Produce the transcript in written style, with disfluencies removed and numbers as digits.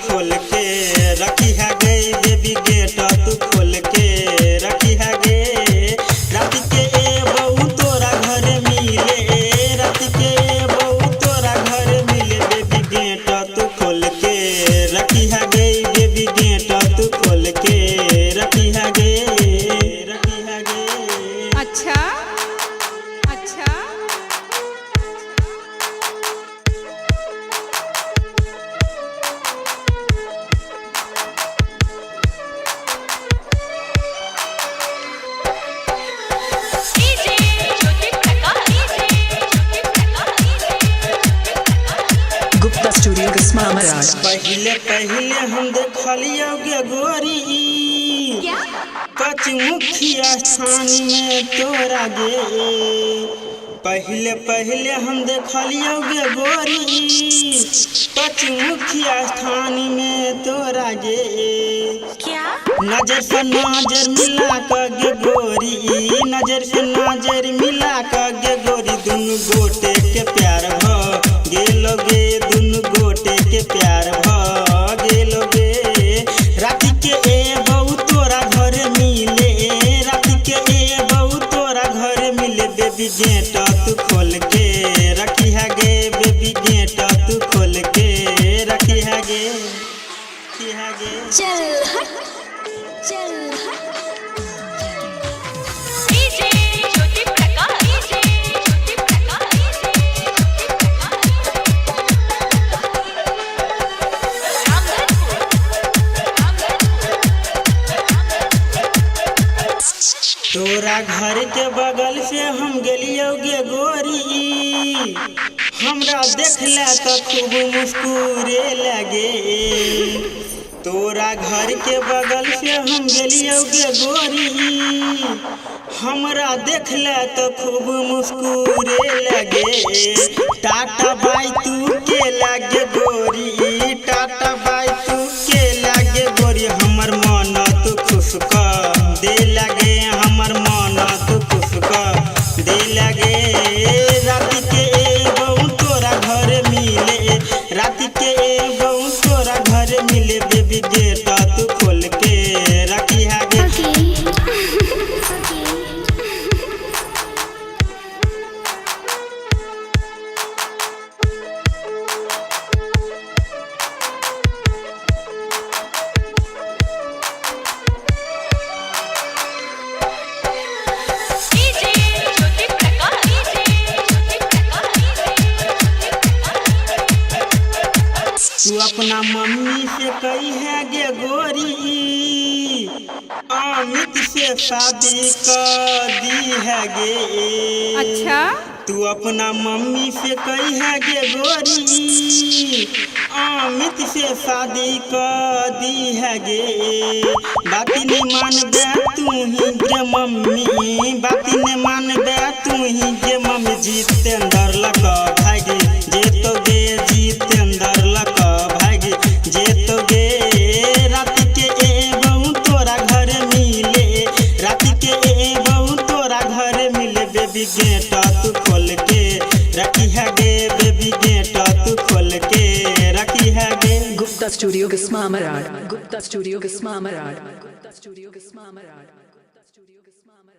खोल के रखी है गई बेबी गेट तू खोल के रखी है गे। रात के ए बहू तोरा घर मिले, रात के ए बहू तोरा घर मिले बेबी गेट तू खोल के रखी है गई बेबी गेट तू खोल के रखी है गे, रखी है गे। अच्छा अच्छा गुप्ता स्टूडियो किस्मामराज। पहले पहले हम देखलियो गे गोरी पचमुखिया स्थान में तोरा गे। पहले पहले हम देखलियो गे गोरी पचमुखिया स्थान में तोरा गे। नजर से नजर मिला कर गे गोरी, नजर से नजर मिला कर गे गोरी दुनु गोटे के प्यार भ गेलो गे, दुनु गोटे के प्यार भ गेलो गे। रात के ए बहू तोरा घर मिले, रात के ए बहू तोरा घर मिले बेबी गेट तू खोल के रखी है गे बेबी गेट तू खोल के रखी है गे, रखी है गे। चल हट चल हट तोरा घर के बगल से हम गेलियो गे गोरी, हमरा देखला तो खूब मुस्कुरे लगे। तोरा घर के बगल से हम गेलियो गे गोरी, हमरा देखला तो खूब मुस्कुरे लगे। टाटा बाई तू के लागे गोरी, टाटा बाई तू के लागे गोरी, हमर मन तू खुश कर दे लगे, हमर मन तू खुश कर दे लगे। रात के ए बहू तोरा घर मिले, रात के ए बहू तोरा घर मिले बेबी गेट तू खोल के रखी है गे। तू अपना मम्मी से कही है गे गोरी अमित से शादी कर दी है गे। अच्छा तू अपना मम्मी से कही है गे गोरी अमित से शादी कर दी है गे। बाती नहीं मान बे तू ही गे मम्मी, बाती नहीं मान बे तू ही गे मम्मी। जितेंद्र लका भागी जे तो गे, जितेंद्र लका भागी जे तो गे। रात के ए बहू तोरा घर मिले, रात के ए बहू तोरा घर मिले बेबी गेट तू खोल के रखी है गे बेबी गेट तू खोल के रखी है गे। गुप्ता स्टूडियो किस्मामराज। गुप्ता स्टूडियो किस्मामराज। गुप्ता स्टूडियो किस्मामराज। गुप्ता स्टूडियो किस्मामराज।